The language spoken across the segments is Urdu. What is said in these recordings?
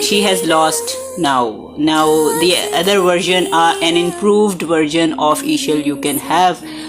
she has lost now the other version an improved version of Ishal you can have।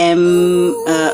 M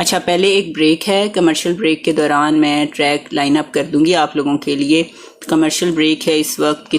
اچھا پہلے ایک بریک ہے, کمرشل بریک کے دوران میں ٹریک لائن اپ کر دوں گی آپ لوگوں کے لیے. کمرشل بریک ہے اس وقت.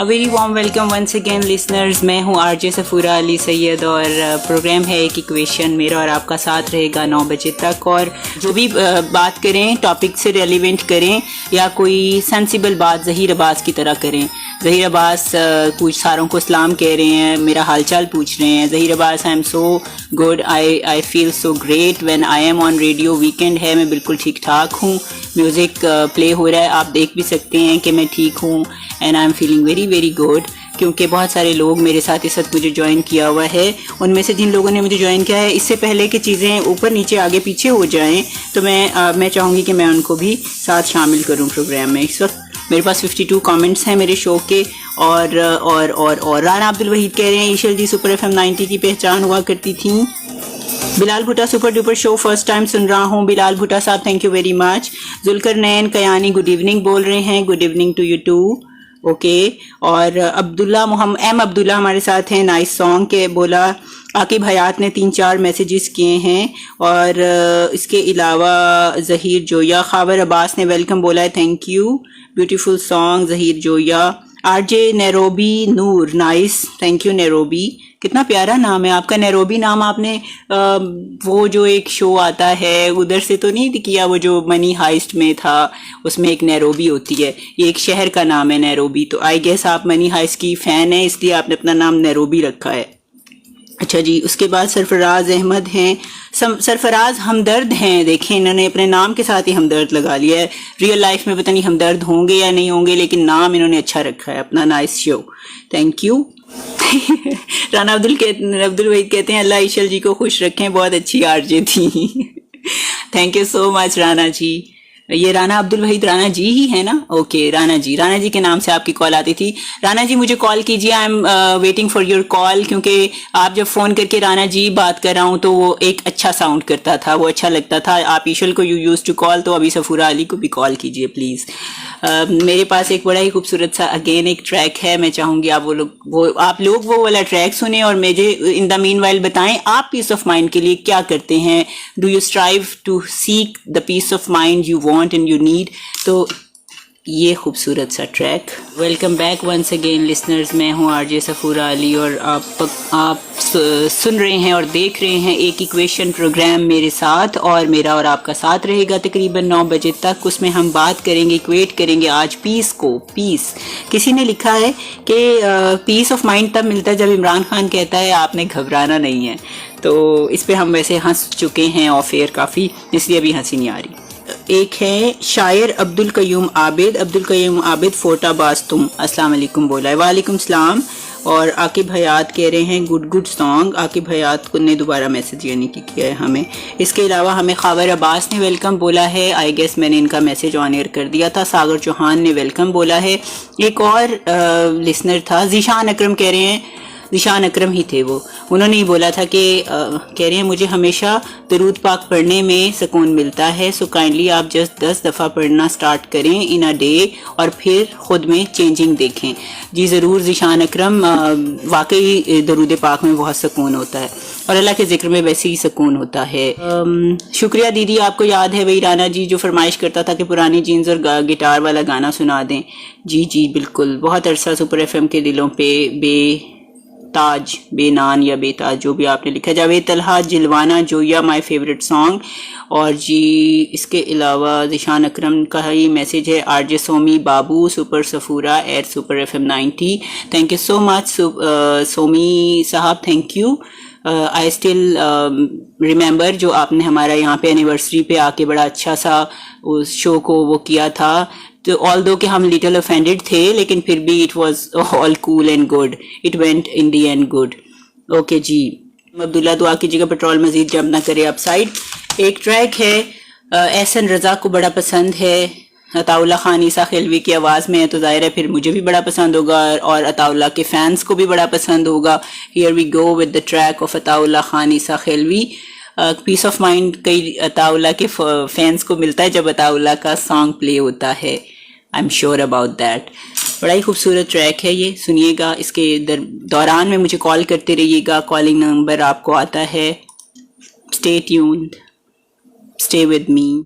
Very warm welcome once again listeners, میں ہوں آر جے سفورہ علی سید اور پروگرام ہے ایک ایکویشن. میرا اور آپ کا ساتھ رہے گا 9 بجے تک, اور جو بھی بات کریں ٹاپک سے ریلیونٹ کریں یا کوئی سینسیبل بات ظہیر عباس کی طرح کریں. ظہیر عباس کچھ ساروں کو سلام کہہ رہے ہیں, میرا حال چال پوچھ رہے ہیں. Zaheer Abbas I am so good, I feel so great when I am on radio. Weekend ہے, میں بالکل ٹھیک ٹھاک ہوں. میوزک پلے ہو رہا ہے, آپ دیکھ بھی سکتے ہیں کہ میں ٹھیک ہوں. And I am feeling very very good, کیونکہ بہت سارے لوگ میرے ساتھ اس وقت مجھے جوائن کیا ہوا ہے. ان میں سے جن لوگوں نے مجھے جوائن کیا ہے, اس سے پہلے کہ چیزیں اوپر نیچے آگے پیچھے ہو جائیں, تو میں چاہوں گی کہ میں ان کو بھی ساتھ شامل کروں پروگرام میں. اس وقت میرے پاس 52 کامنٹس ہیں میرے شو کے. اور رانا عبد الوحید کہہ رہے ہیں ایشل جی سپر FM 90 کی پہچان ہوا کرتی تھیں. Bilal Bhatta super duper show first time سن رہا ہوں. بلال بھٹا صاحب thank you very much. Zulqarnain Kiyani good evening بول رہے ہیں. Good evening to you too. Okay. اور عبداللہ عبداللہ ہمارے ساتھ ہیں. نائس سانگ کے بولا. عاقب حیات نے 3-4 میسیجز کیے ہیں. اور اس کے علاوہ ظہیر جویا, خاور عباس نے ویلکم بولا ہے, thank you. Beautiful song Zaheer Joya. R J Nairobi Noor, nice, thank you Nairobi. کتنا پیارا نام ہے آپ کا نیروبی. نام آپ نے وہ جو ایک شو آتا ہے ادھر سے تو نہیں کیا, وہ جو منی ہائسٹ میں تھا, اس میں ایک نیروبی ہوتی ہے. یہ ایک شہر کا نام ہے نیروبی, تو آئی گیس آپ منی ہائسٹ کی فین ہیں, اس لیے آپ نے اپنا نام نیروبی رکھا ہے. اچھا جی, اس کے بعد سرفراز احمد ہیں. سرفراز ہمدرد ہیں. دیکھیں انہوں نے اپنے نام کے ساتھ ہی ہمدرد لگا لیا ہے. ریئل لائف میں پتہ نہیں ہمدرد ہوں گے یا نہیں ہوں گے, لیکن نام انہوں نے اچھا رکھا ہے اپنا. Nice show, thank you. Rana عبد الوحید کہتے ہیں اللہ عیشل جی کو خوش رکھیں, بہت اچھی آر جے تھی. تھینک یو سو مچ رانا جی. یہ رانا عبد الوحید رانا جی ہی ہے نا. اوکے رانا جی کے نام سے آپ کی کال آتی تھی. رانا جی مجھے کال کیجیے, I am waiting for your call, کیونکہ آپ جب فون کر کے رانا جی بات کر رہا ہوں تو وہ ایک اچھا ساؤنڈ کرتا تھا, وہ اچھا لگتا تھا. آپ ایشل کو یو یوز ٹو کال, تو ابھی سفورہ علی کو بھی کال کیجیے پلیز. میرے پاس ایک بڑا ہی خوبصورت سا اگین ایک ٹریک ہے, میں چاہوں گی آپ لوگ وہ والا ٹریک سنیں اور مجھے ان دا مین وائل بتائیں آپ پیس آف مائنڈ کے لیے کیا کرتے ہیں. Do you strive to seek the peace of mind you want and you need. تو یہ خوبصورت سا track. Welcome back once again listeners, میں ہوں آر جے سفورہ علی, اور آپ سن رہے ہیں اور دیکھ رہے ہیں ایک ایکویشن پروگرام میرے ساتھ, اور میرا اور آپ کا ساتھ رہے گا تقریباً 9 بجے تک. اس میں ہم بات کریں گے, ایکویٹ کریں گے آج پیس کو. پیس, کسی نے لکھا ہے کہ پیس آف مائنڈ تب ملتا ہے جب عمران خان کہتا ہے آپ نے گھبرانا نہیں ہے. تو اس پہ ہم ویسے ہنس چکے ہیں آف ایئر کافی, اس لیے ابھی ہنسی نہیں آ رہی. ایک ہے شاعر عبد القیوم عابد فوٹا باز تم, السلام علیکم بولا ہے. وعلیکم السلام. اور عاقب حیات کہہ رہے ہیں گڈ سانگ. عاقب حیات نے دوبارہ میسج یعنی کہ کیا ہے ہمیں. اس کے علاوہ ہمیں خاور عباس نے ویلکم بولا ہے, آئی گیس میں نے ان کا میسج آن ایئر کر دیا تھا. ساگر چوہان نے ویلکم بولا ہے. ایک اور لسنر تھا ذیشان اکرم, کہہ رہے ہیں ذیشان اکرم ہی تھے وہ, انہوں نے ہی بولا تھا کہ کہہ رہے ہیں مجھے ہمیشہ درود پاک پڑھنے میں سکون ملتا ہے, سو کائنڈلی آپ جسٹ 10 دفعہ پڑھنا سٹارٹ کریں ان اے ڈے, اور پھر خود میں چینجنگ دیکھیں. جی ضرور ذیشان اکرم, واقعی درود پاک میں بہت سکون ہوتا ہے, اور اللہ کے ذکر میں ویسے ہی سکون ہوتا ہے. شکریہ دیدی, آپ کو یاد ہے وہی رانا جی جو فرمائش کرتا تھا کہ پرانی جینز اور گٹار والا گانا سنا دیں. جی بالکل, بہت عرصہ سپر FM کے دلوں پہ بے نان یا بے تاج جو بھی آپ نے لکھا. جاوید طلحہ جلوانہ جویا مائی فیوریٹ سانگ. اور جی اس کے علاوہ ذیشان اکرم کا ہی میسج ہے, R J Somi Babu super Safoora at super FM 90. Thank you so much Somi صاحب, thank you. I still remember جو آپ نے ہمارا یہاں پہ اینیورسری پہ آ کے بڑا اچھا سا اس شو کو وہ کیا تھا, تو آل دو کہ ہم لٹل offended تھے, لیکن پھر بھی it was all cool and good, it went in the end good. Okay جی, عبداللہ دعا کیجیے گا پیٹرول مزید جمپ نہ کرے اپ سائڈ. ایک ٹریک ہے احسن رضا کو بڑا پسند ہے, عطا اللہ خان عیسیٰ خیلوی کی آواز میں ہے, تو ظاہر ہے پھر مجھے بھی بڑا پسند ہوگا اور عطا اللہ کے فینس کو بھی بڑا پسند ہوگا. Here we go with the track of Atta Ullah Khan Essa Khelvi. Peace of mind کئی عطا اللہ کے فینس کو ملتا ہے جب عطا اللہ کا سانگ پلے ہوتا ہے. I am sure about that. بڑا ہی خوبصورت ٹریک ہے یہ, سنیے گا. اس کے دوران میں مجھے کال کرتے رہیے گا, کالنگ نمبر آپ کو آتا ہے. Stay tuned. stay with me.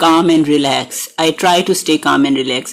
calm and relax. I try to stay calm and relax.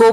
کو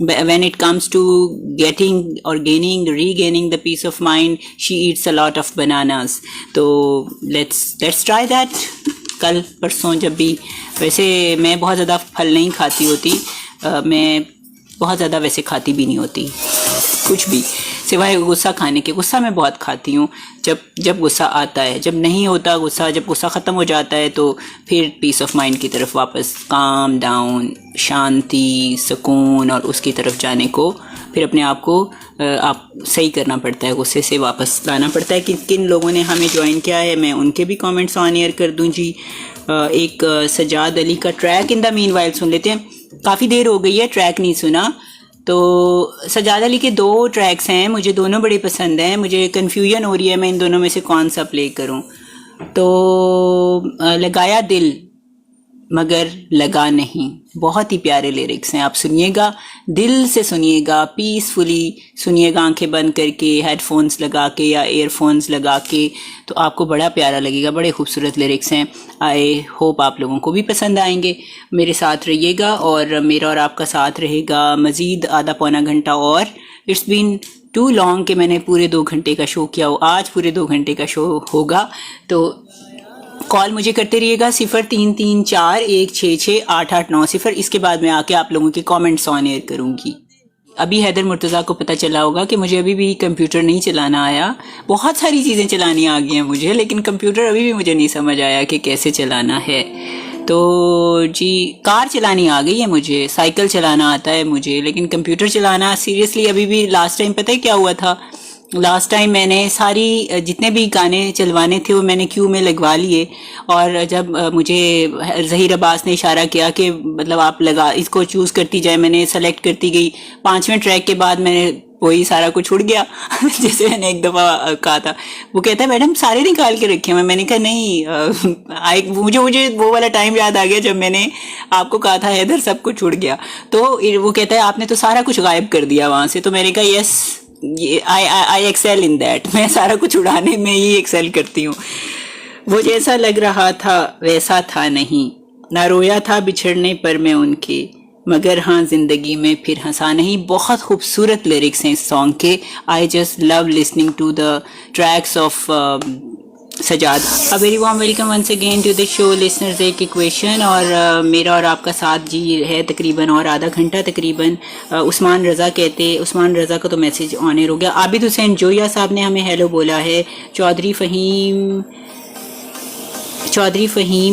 when it comes to getting or regaining the peace of mind, she eats a lot of bananas. So let's try that. کل پرسوں جب بھی، ویسے میں بہت زیادہ پھل نہیں کھاتی ہوتی، میں بہت زیادہ ویسے کھاتی بھی نہیں ہوتی کچھ بھی، سوائے غصہ کھانے کے۔ غصہ میں بہت کھاتی ہوں جب غصہ آتا ہے، جب نہیں ہوتا غصہ، جب غصہ ختم ہو جاتا ہے تو پھر پیس آف مائنڈ کی طرف واپس، کام ڈاؤن، شانتی، سکون، اور اس کی طرف جانے کو پھر اپنے آپ کو آپ صحیح کرنا پڑتا ہے، غصے سے واپس لانا پڑتا ہے۔ کن لوگوں نے ہمیں جوائن کیا ہے میں ان کے بھی کامنٹس آن ایئر کر دوں جی۔ ایک سجاد علی کا ٹریک ان دا مین وائل سن لیتے ہیں، کافی دیر ہو گئی ہے ٹریک نہیں سنا۔ تو سجاد علی کے 2 ٹریکس ہیں، مجھے دونوں بڑے پسند ہیں، مجھے کنفیوژن ہو رہی ہے میں ان دونوں میں سے کون سا پلے کروں۔ تو لگایا دل مگر لگا نہیں، بہت ہی پیارے لیرکس ہیں، آپ سنیے گا، دل سے سنیے گا، پیسفلی سنیے گا، آنکھیں بند کر کے، ہیڈ فونز لگا کے یا ایئر فونز لگا کے، تو آپ کو بڑا پیارا لگے گا، بڑے خوبصورت لیرکس ہیں۔ آئی ہوپ آپ لوگوں کو بھی پسند آئیں گے، میرے ساتھ رہیے گا، اور میرا اور آپ کا ساتھ رہے گا مزید آدھا پونا گھنٹہ اور۔ اٹس بین ٹو لانگ کہ میں نے پورے 2 گھنٹے کا شو کیا ہو، آج پورے 2 گھنٹے کا شو ہوگا، تو کال مجھے کرتے رہیے گا 0334166880، اس کے بعد میں آ کے آپ لوگوں کے کامنٹس آن ایئر کروں گی۔ ابھی حیدر مرتضیٰ کو پتہ چلا ہوگا کہ مجھے ابھی بھی کمپیوٹر نہیں چلانا آیا، بہت ساری چیزیں چلانی آ گئی ہیں مجھے، لیکن کمپیوٹر ابھی بھی مجھے نہیں سمجھ آیا کہ کیسے چلانا ہے۔ تو جی کار چلانی آ گئی ہے مجھے، سائیکل چلانا آتا ہے مجھے، لیکن کمپیوٹر چلانا سیریسلی ابھی بھی۔ لاسٹ ٹائم پتہ ہے کیا ہوا تھا؟ لاسٹ ٹائم میں نے ساری جتنے بھی گانے چلوانے تھے وہ میں نے کیو میں لگوا لیے، اور جب مجھے ظہیر عباس نے اشارہ کیا کہ مطلب آپ اس کو چوز کرتی جائے، میں نے سلیکٹ کرتی گئی، 5ویں ٹریک کے بعد میں نے وہی سارا کچھ چھوڑ گیا جیسے میں نے ایک دفعہ کہا تھا۔ وہ کہتا ہے میڈم سارے نکال کے رکھے ہیں، میں نے کہا نہیں، مجھے وہ والا ٹائم یاد آ گیا جب میں نے آپ کو کہا تھا حیدر سب کچھ چھوڑ گیا، تو وہ کہتا ہے آپ نے تو سارا کچھ غائب کر دیا وہاں سے، تو میں نے کہا یس I excel in that، میں سارا کچھ اڑانے میں ہی ایکسل کرتی ہوں۔ وہ جیسا لگ رہا تھا ویسا تھا نہیں، نہ رویا تھا بچھڑنے پر میں ان کے، مگر ہاں زندگی میں پھر ہنسا نہیں۔ بہت خوبصورت لیرکس ہیں اس سانگ کے۔ I just love listening to the tracks of Sajjad. A very warm welcome once again to the show listeners۔ ایک ایکویشن اور میرا اور آپ کا ساتھ جی ہے تقریباً اور آدھا گھنٹہ تقریباً۔ عثمان رضا کہتے، عثمان رضا کا تو میسیج آن ایئر ہو گیا۔ عابد حسین جویا صاحب نے ہمیں ہیلو بولا ہے۔ چودھری فہیم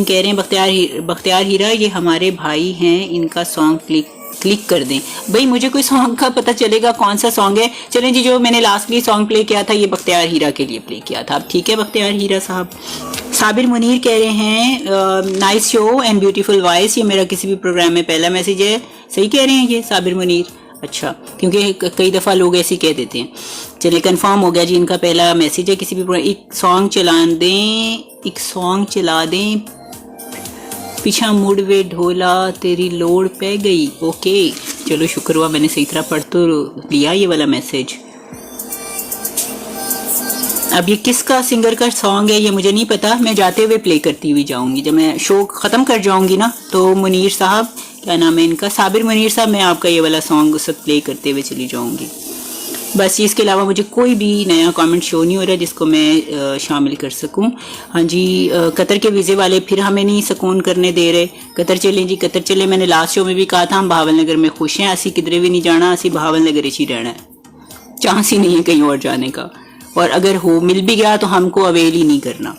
کہہ رہے ہیں بختیار ہیرا یہ ہمارے بھائی ہیں، ان کا سانگ کلک کر دیں۔ بھئی مجھے کوئی سانگ کا پتہ چلے گا کون سا سانگ ہے؟ چلیں جی، جو میں نے لاسٹلی سانگ پلے کیا تھا یہ بختیار ہیرا کے لیے پلے کیا تھا۔ ٹھیک ہے بختیار ہیرا صاحب۔ صابر منیر کہہ رہے ہیں nice show and beautiful voice, یہ میرا کسی بھی پروگرام میں پہلا میسیج ہے۔ صحیح کہہ رہے ہیں یہ صابر منیر؟ اچھا، کیونکہ کئی دفعہ لوگ ایسے کہہ دیتے ہیں۔ چلے کنفرم ہو گیا جی، ان کا پہلا میسیج ہے کسی بھی پروگرام۔ ایک سانگ چلا دیں پیچھا مڑ وے ڈھولا تیری لوڑ پہ گئی۔ اوکے چلو شکر ہوا میں نے صحیح طرح پڑھ تو لیا یہ والا میسیج۔ اب یہ کس کا سنگر کا سانگ ہے یہ مجھے نہیں پتا، میں جاتے ہوئے پلے کرتی ہوئی جاؤں گی، جب میں شو ختم کر جاؤں گی نا تو منیر صاحب، کیا نام ہے ان کا، صابر منیر صاحب، میں آپ کا یہ والا سانگ اس وقت پلے کرتے ہوئے چلی جاؤں گی۔ بس اس کے علاوہ مجھے کوئی بھی نیا کامنٹ شو نہیں ہو رہا جس کو میں شامل کر سکوں۔ ہاں جی، قطر کے ویزے والے پھر ہمیں نہیں سکون کرنے دے رہے۔ قطر چلیں جی، قطر چلیں، میں نے لاسٹ شو میں بھی کہا تھا ہم بہاول نگر میں خوش ہیں، اسی کدھرے بھی نہیں جانا، اسی بہاول نگر ہی رہنا ہے، چانس ہی نہیں ہے کہیں اور جانے کا، اور اگر مل بھی گیا تو ہم کو اویل ہی نہیں کرنا۔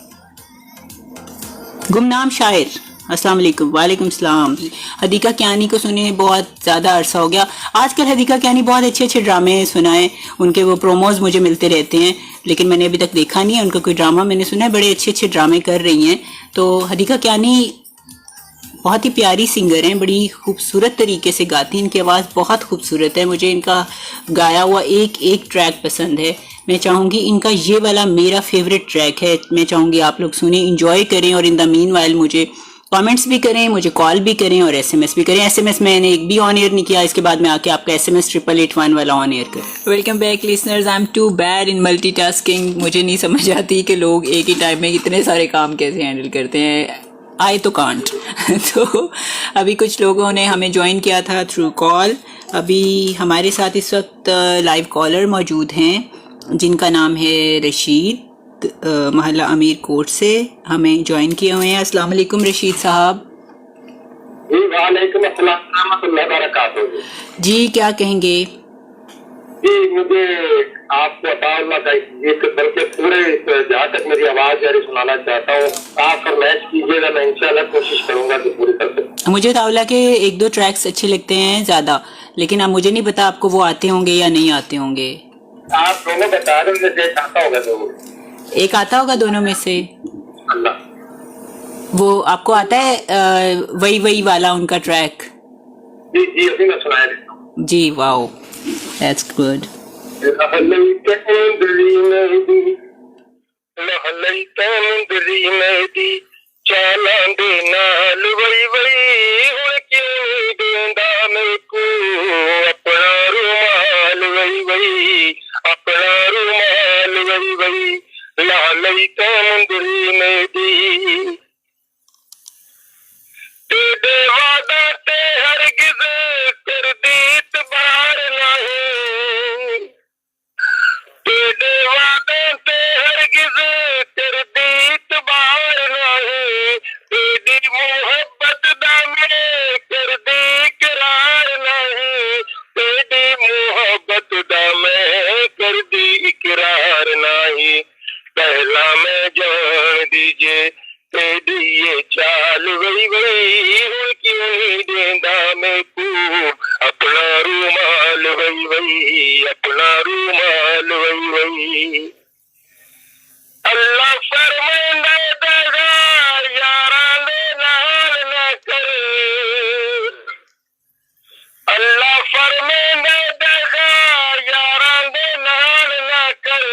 گمنام شاعر، السلام علیکم۔ وعلیکم السلام۔ حدیقہ کیانی کو سنے بہت زیادہ عرصہ ہو گیا۔ آج کل حدیقہ کیانی بہت اچھے ڈرامے سنائے، ان کے وہ پروموز مجھے ملتے رہتے ہیں، لیکن میں نے ابھی تک دیکھا نہیں ہے ان کا کوئی ڈرامہ۔ میں نے سنا ہے بڑے اچھے ڈرامے کر رہی ہیں۔ تو حدیقہ کیانی بہت ہی پیاری سنگر ہیں، بڑی خوبصورت طریقے سے گاتی ہیں، ان کی آواز بہت خوبصورت ہے، مجھے ان کا گایا ہوا ایک ٹریک پسند ہے۔ میں چاہوں گی ان کا یہ والا میرا فیوریٹ ٹریک ہے، میں چاہوں گی آپ لوگ سنیں، انجوائے کریں، اور ان دا مین وائل مجھے کامنٹس بھی کریں، مجھے کال بھی کریں اور ایس ایم ایس بھی کریں۔ ایس ایم ایس میں نے ایک بھی آن ایئر نہیں کیا، اس کے بعد میں آ کے آپ کا ایس ایم ایس 8881 والا آن ایئر کریں۔ Welcome back listeners, I am too bad in multi tasking. مجھے نہیں سمجھ آتی کہ لوگ ایک ہی ٹائم میں اتنے سارے کام کیسے ہینڈل کرتے ہیں، آئی تو کانٹ۔ تو ابھی کچھ لوگوں نے ہمیں جوائن کیا تھا تھرو کال۔ ابھی ہمارے ساتھ اس وقت لائیو کالر موجود ہیں جن کا نام ہے رشید۔ محلہ امیر کوٹ سے ہمیں جوائن کیے ہوئے ہیں. السلام علیکم رشید صاحب. جی وعلیکم السلام ورحمۃ اللہ وبرکاتہ. جی کیا کہیں گے؟ جی مجھے آپ کو عطا اللہ کا ایک بلکہ پورے جہاں تک میری آواز جاری سنانا چاہتا ہوں, آپ فرمائش کیجیے گا, میں انشاءاللہ کوشش کروں گا کہ پوری کر سکوں. مجھے عطاءاللہ کے ایک دو ٹریکس اچھے لگتے ہیں زیادہ, لیکن اب مجھے نہیں پتا آپ کو وہ آتے ہوں گے یا نہیں آتے ہوں گے. آپ دونوں بتا دیں مجھے ایک آتا ہوگا تو ایک آتا ہوگا دونوں میں سے. اللہ وہ آپ کو آتا ہے وہی وہی والا ان کا ٹریک؟ جی جی ابھی میں سنایا دیتا ہوں. جی واو دیٹس گڈ. چالاں دے نال وئی وئی ہن کیوں دیندا میرے کو اپنا رومال وئی وئی اپنا رومال وئی وئی لا لئی تے مندری میری تیرے وعدہ تے ہرگز کردی اعتبار نہیں تیرے وعدے تے ہرگز کردی اعتبار نہیں تیری محبت دا میں کردی اقرار نہیں تیری محبت دا میں کردی اقرار نہیں پہلا میں جان دیجے تیری یہ چال وئی وئی ہن کیوں نہیں دیندا میں کو اپنا رومال وئی وئی اپنا رومال وئی وئی. اللہ فرمائندا دگا یاراں دے نال نہ کر اللہ فرمائندا دگا یاراں دے نال نہ کر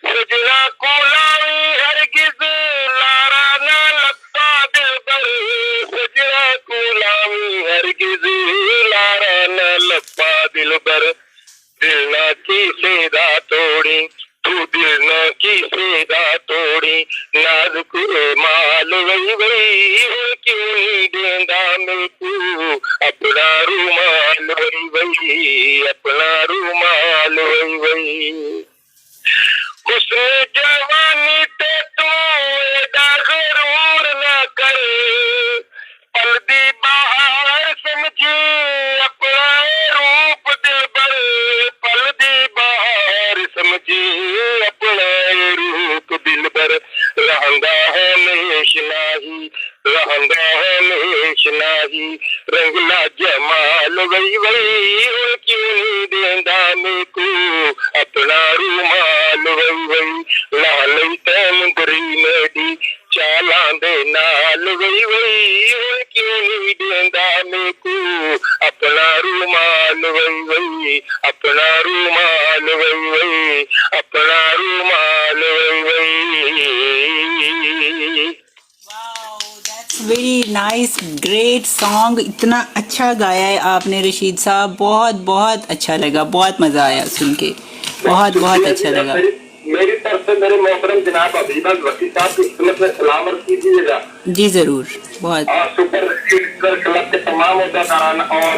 سجنا کو لاوی ہرگز لارا نہ لپا دل بر سجنا کو لاوی ہرگز لارا نہ لپا دل بر دل نہ کی سیدا توڑی تو دل نہ کی سیدا توڑی نازک مال وئی وئی ہن کیوں نہیں دیندا میرے کو اپنا رومال وئی وئی اپنا رومال وئی وئی. حسن جوانی تے تو ایڈا غرور نہ کر پل دی بہار سمجھی اپنا روپ دل بر پل دی بہار سمجھی اپنا روپ دل بر رہندا ہمیش نہیں رہندا ہمیش نہیں رنگلا جمال وئی وئی ہن کیوں نہیں دیندا میرے کو اپنا رومال وئی وئی لا لئی تے مندری میری چالاں دے نال وئی وئی ہن کیوں نہیں دیندا میرے کو اپنا رومال وئی وئی اپنا رومال وئی وئی اپنا رومال وئی وئی. Very nice great song. اتنا اچھا گایا ہے آپ نے رشید صاحب, بہت بہت اچھا لگا, بہت مزہ آیا سن کے, بہت بہت اچھا لگا. میری طرف سے میرے محترم جناب حبیب وکیل صاحب کی خدمت میں سلام عرض کیجیے گا. جی ضرور. بہت اور سپر کلب کے تمام عہدیداران اور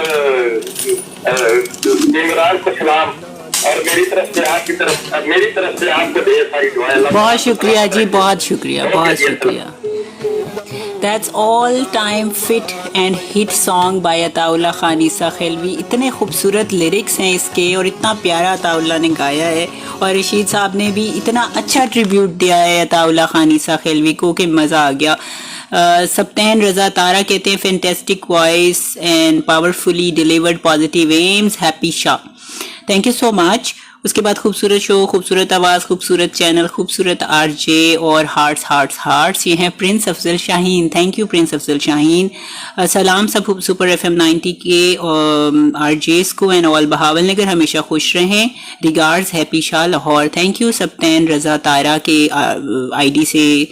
ممبران کو سلام, اور میری طرف سے آپ کی طرف میری طرف سے آپ کو ڈھیر ساری دعائیں. بہت شکریہ جی, بہت شکریہ, بہت شکریہ. That's all time fit and hit song by Ata Ullah Khan Essa خیلوی. اتنے خوبصورت لیرکس ہیں اس کے اور اتنا پیارا عطاء اللہ نے گایا ہے, اور رشید صاحب نے بھی اتنا اچھا ٹریبیوٹ دیا ہے عطاء اللہ خان عیسیٰ خیلوی کو کہ مزہ آ گیا. سبطین رضا تارا کہتے ہیں fantastic voice and powerfully delivered positive aims, happy Shah. Thank you so much. اس کے بعد خوبصورت شو, خوبصورت آواز, خوبصورت چینل, خوبصورت آر جے اور ہارٹس ہارٹس ہارٹس. یہ ہیں prince Afzal Shaheen. Thank you prince Afzal Shaheen. سلام سب سپر ایف ایم 90 کے آر جیز کو اینڈ آل بہاول نگر, ہمیشہ خوش رہیں. Regards happy Shah Lahore. Thank you Sibtain Raza Tara کے آئی ڈی سے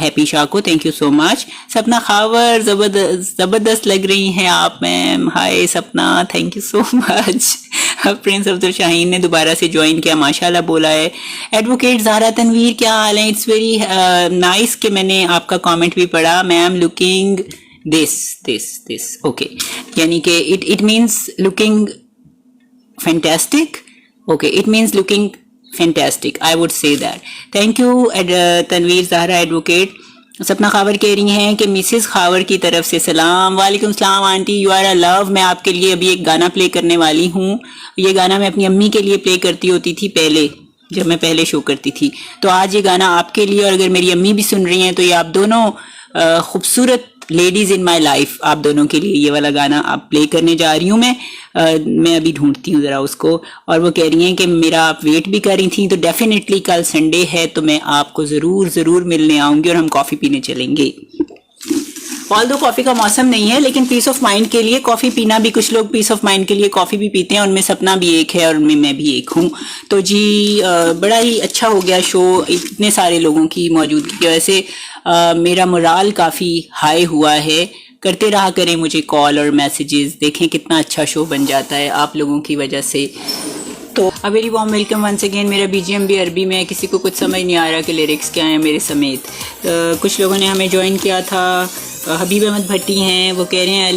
ہیپی شاہ کو, thank you so much. Sapna Khawar زبردست لگ رہی ہیں آپ ma'am. Hi Sapna, thank you so much. Prince Afzal Shaheen نے دوبارہ سے جوائن کیا, ماشاءاللہ بولا ہے. ایڈوکیٹ زہرا تنویر کیا حال ہے؟ اٹس ویری نائس کہ میں نے آپ کا کامنٹ بھی پڑھا. میم لکنگ دس اوکے, یعنی کہ it means looking fantastic. Okay, it means looking fantastic, I would say that. Thank you Tanveer Zahra advocate. Sapna Khawar کہہ رہی ہیں کہ مسز خاور کی طرف سے سلام. وعلیکم السلام آنٹی, یو آر اے لو. میں آپ کے لیے ابھی ایک گانا پلے کرنے والی ہوں. یہ گانا میں اپنی امی کے لیے پلے کرتی ہوتی تھی پہلے, جب میں پہلے شو کرتی تھی. تو آج یہ گانا آپ کے لیے, اور اگر میری امی بھی سن رہی ہیں تو یہ آپ دونوں خوبصورت لیڈیز ان مائی لائف, آپ دونوں کے لیے یہ والا گانا آپ پلے کرنے جا رہی ہوں. میں ابھی ڈھونڈتی ہوں ذرا اس کو. اور وہ کہہ رہی ہیں کہ میرا آپ ویٹ بھی کر رہی تھیں, تو ڈیفینیٹلی کل سنڈے ہے تو میں آپ کو ضرور ملنے آؤں گی اور ہم کافی پینے چلیں گے. آل دو کافی کا موسم نہیں ہے, لیکن پیس آف مائنڈ کے لیے کافی پینا بھی, کچھ لوگ پیس آف مائنڈ کے لیے کافی بھی پیتے ہیں, ان میں سپنا بھی ایک ہے اور ان میں میں بھی ایک ہوں. تو جی بڑا ہی اچھا ہو گیا شو اتنے سارے لوگوں کی موجودگی کی وجہ سے. میرا مورال کافی ہائی ہوا ہے. کرتے رہا کریں مجھے کال اور میسیجز, دیکھیں کتنا اچھا شو بن جاتا ہے آپ لوگوں کی وجہ سے. تو a very warm welcome once again. میرا بی جی ایم بھی عربی میں ہے, کسی کو کچھ سمجھ نہیں آ رہا کہ لیرکس کیا ہیں میرے سمیت. کچھ لوگوں نے ہمیں جوائن کیا تھا. حبیب احمد بھٹی ہیں, وہ کہہ رہے ہیں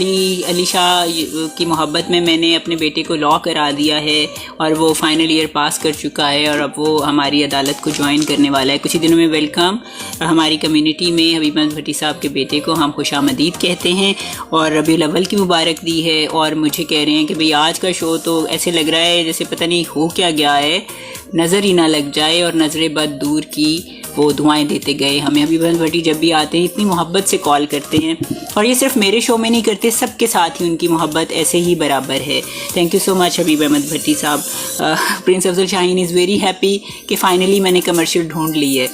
علی شاہ کی محبت میں نے اپنے بیٹے کو لا کرا دیا ہے اور وہ فائنل ایئر پاس کر چکا ہے اور اب وہ ہماری عدالت کو جوائن کرنے والا ہے کچھ ہی دنوں میں. ویلکم. ہماری کمیونٹی میں حبیب احمد بھٹی صاحب کے بیٹے کو ہم خوش آمدید کہتے ہیں اور ربیع الاول کی مبارک دی ہے. اور مجھے کہہ رہے ہیں کہ بھئی آج کا شو تو ایسے لگ رہا ہے جیسے پتہ نہیں ہو کیا گیا ہے, نظر ہی نہ لگ جائے اور نظر بد دور کی وہ دعائیں دیتے گئے ہمیں. حبیب احمد بھٹی جب بھی آتے ہیں اتنی محبت سے کال کرتے ہیں, اور یہ صرف میرے شو میں نہیں کرتے, سب کے ساتھ ہی ان کی محبت ایسے ہی برابر ہے. تھینک یو سو مچ حبیب احمد بھٹی صاحب. Prince Afzal Shaheen is very happy کہ فائنلی میں نے کمرشل ڈھونڈ لی ہے.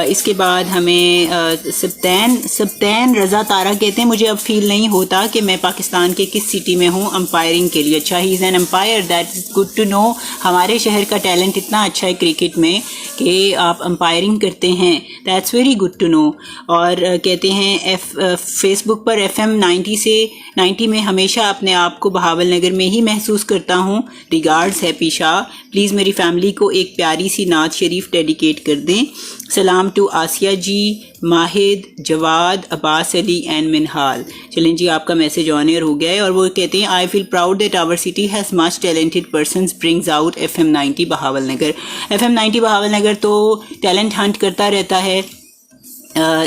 اس کے بعد ہمیں سبتین رضا تارہ کہتے ہیں مجھے اب فیل نہیں ہوتا کہ میں پاکستان کے کس سٹی میں ہوں امپائرنگ کے لیے. اچھا, he is an umpire, that is good to know. ہمارے شہر کا ٹیلنٹ اتنا اچھا ہے کرکٹ میں کہ آپ امپائرنگ کرتے ہیں, that's very good to know. اور کہتے ہیں فیس بک پر FM 90 میں ہمیشہ اپنے آپ کو بہاول نگر میں ہی محسوس کرتا ہوں. Regards happy Shah. پلیز میری فیملی کو ایک پیاری سی نعت شریف ڈیڈیکیٹ کر دیں. سلام ٹو آسیہ جی, ماہد, جواد, عباس علی اینڈ منہال. چلیں جی, آپ کا میسج آن ایئر ہو گیا ہے. اور وہ کہتے ہیں I feel proud that our city has much talented persons brings out FM 90 Bahawal Nagar. FM 90 Bahawal Nagar تو ٹیلنٹ ہنٹ کرتا رہتا ہے,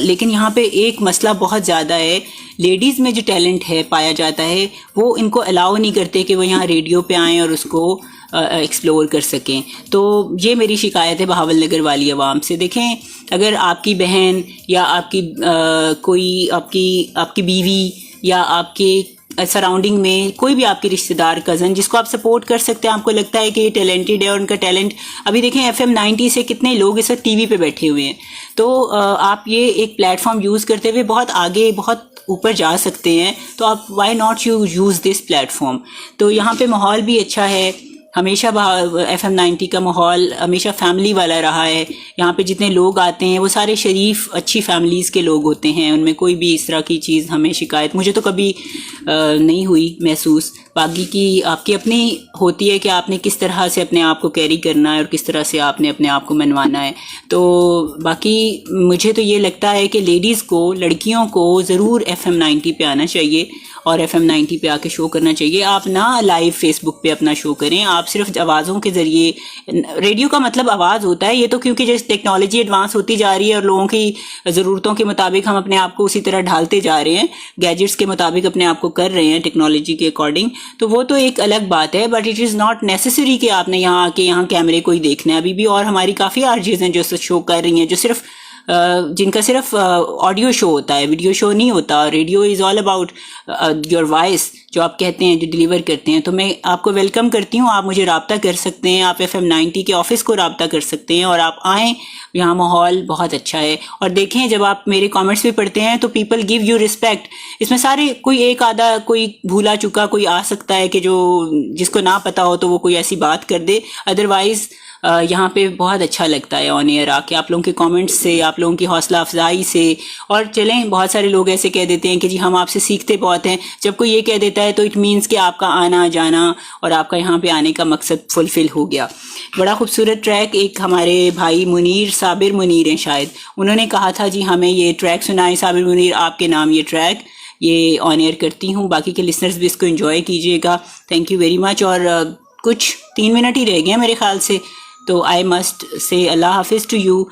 لیکن یہاں پہ ایک مسئلہ بہت زیادہ ہے. لیڈیز میں جو ٹیلنٹ ہے پایا جاتا ہے وہ ان کو الاؤ نہیں کرتے کہ وہ یہاں ریڈیو پہ آئیں اور اس کو ایکسپلور کر سکیں. تو یہ میری شکایت ہے بہاول نگر والی عوام سے. دیکھیں, اگر آپ کی بہن یا آپ کی کوئی آپ کی بیوی یا آپ کے سراؤنڈنگ میں کوئی بھی آپ کے رشتہ دار, کزن, جس کو آپ سپورٹ کر سکتے ہیں, آپ کو لگتا ہے کہ یہ ٹیلنٹڈ ہے اور ان کا ٹیلنٹ, ابھی دیکھیں FM 90 سے کتنے لوگ اس وقت TV پہ بیٹھے ہوئے ہیں. تو آپ یہ ایک پلیٹ فارم یوز کرتے ہوئے بہت آگے بہت اوپر جا سکتے ہیں. تو آپ why not use this platform. تو یہاں پہ ماحول بھی اچھا ہے. ہمیشہ FM 90 کا ماحول ہمیشہ فیملی والا رہا ہے. یہاں پہ جتنے لوگ آتے ہیں وہ سارے شریف اچھی فیملیز کے لوگ ہوتے ہیں, ان میں کوئی بھی اس طرح کی چیز ہمیں شکایت مجھے تو کبھی نہیں ہوئی محسوس. باقی کی آپ کی اپنی ہوتی ہے کہ آپ نے کس طرح سے اپنے آپ کو کیری کرنا ہے اور کس طرح سے آپ نے اپنے آپ کو منوانا ہے. تو باقی مجھے تو یہ لگتا ہے کہ لیڈیز کو, لڑکیوں کو ضرور FM 90 پہ آنا چاہیے اور FM 90 پہ آ کے شو کرنا چاہیے. آپ نہ لائیو فیس بک پہ اپنا شو کریں, آپ صرف آوازوں کے ذریعے. ریڈیو کا مطلب آواز ہوتا ہے, یہ تو کیونکہ جیسے ٹیکنالوجی ایڈوانس ہوتی جا رہی ہے اور لوگوں کی ضرورتوں کے مطابق ہم اپنے آپ کو اسی طرح ڈھالتے جا رہے ہیں, گیجٹس کے مطابق اپنے آپ کو کر رہے ہیں ٹیکنالوجی کے اکارڈنگ, تو وہ تو ایک الگ بات ہے. But it is not necessary کہ آپ نے یہاں آ کے یہاں کیمرے کو ہی دیکھنا ہے. ابھی بھی اور ہماری کافی آرجیز ہیں جو شو کر رہی ہیں, جو صرف جن کا صرف آڈیو شو ہوتا ہے, ویڈیو شو نہیں ہوتا. Radio is all about your voice, جو آپ کہتے ہیں, جو ڈیلیور کرتے ہیں. تو میں آپ کو ویلکم کرتی ہوں. آپ مجھے رابطہ کر سکتے ہیں, آپ FM 90 کے آفس کو رابطہ کر سکتے ہیں اور آپ آئیں. یہاں ماحول بہت اچھا ہے. اور دیکھیں, جب آپ میرے کامنٹس بھی پڑھتے ہیں تو پیپل گیو یو رسپیکٹ. اس میں سارے کوئی ایک آدھا کوئی بھولا چکا کوئی آ سکتا ہے کہ جس کو نہ پتا ہو تو وہ کوئی ایسی بات کر دے. ادروائز یہاں پہ بہت اچھا لگتا ہے آن ایئر آ کے, آپ لوگوں کے کامنٹس سے, آپ لوگوں کی حوصلہ افزائی سے. اور چلیں, بہت سارے لوگ ایسے کہہ دیتے ہیں کہ جی ہم آپ سے سیکھتے بہت ہیں. جب کوئی یہ کہہ دیتا ہے تو اٹ مینس کہ آپ کا آنا جانا اور آپ کا یہاں پہ آنے کا مقصد فلفل ہو گیا. بڑا خوبصورت ٹریک ایک ہمارے بھائی منیر, صابر منیر ہیں شاید, انہوں نے کہا تھا جی ہمیں یہ ٹریک سنائیں. صابر منیر, آپ کے نام یہ ٹریک یہ آن ایئر کرتی ہوں. باقی کے لسنرز بھی اس کو انجوائے کیجیے گا. Thank you very much. اور کچھ 3 منٹ ہی رہ گئے ہیں میرے خیال سے. تو آئی مسٹ سے اللہ حافظ ٹو یو.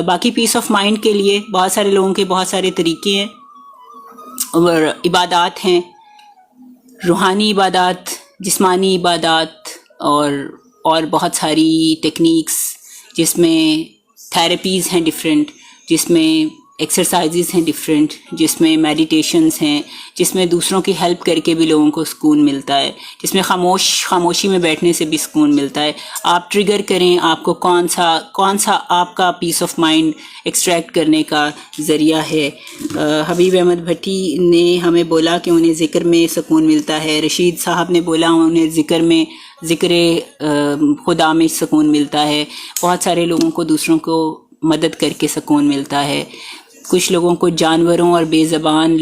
باقی پیس آف مائنڈ کے لیے بہت سارے لوگوں کے بہت سارے طریقے ہیں اور عبادات ہیں، روحانی عبادات، جسمانی عبادات اور بہت ساری ٹیکنیکس جس میں تھیراپیز ہیں ڈفرینٹ، جس میں ایکسرسائزز ہیں ڈفرینٹ، جس میں میڈیٹیشنز ہیں، جس میں دوسروں کی ہیلپ کر کے بھی لوگوں کو سکون ملتا ہے، جس میں خاموشی میں بیٹھنے سے بھی سکون ملتا ہے. آپ ٹریگر کریں آپ کو کون سا آپ کا پیس آف مائنڈ ایکسٹریکٹ کرنے کا ذریعہ ہے. حبیب احمد بھٹی نے ہمیں بولا کہ انہیں ذکر میں سکون ملتا ہے. رشید صاحب نے بولا انہیں ذکر خدا میں سکون ملتا ہے. بہت سارے لوگوں کو دوسروں کو مدد کر کے سکون ملتا ہے. کچھ لوگوں کو جانوروں اور بے زبان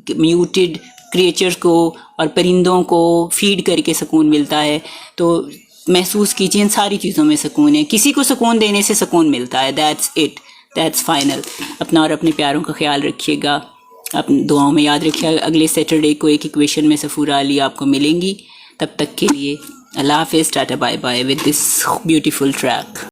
میوٹڈ کریچرز کو اور پرندوں کو فیڈ کر کے سکون ملتا ہے. تو محسوس کیجیے ان ساری چیزوں میں سکون ہے. کسی کو سکون دینے سے سکون ملتا ہے. That's final. اپنا اور اپنے پیاروں کا خیال رکھیے گا. اپنی دعاؤں میں یاد رکھیے گا. اگلے سیٹرڈے کو ایک ایکویشن میں سفورہ علی آپ کو ملیں گی. تب تک کے لیے اللہ حافظ. Tata bye bye with this beautiful track.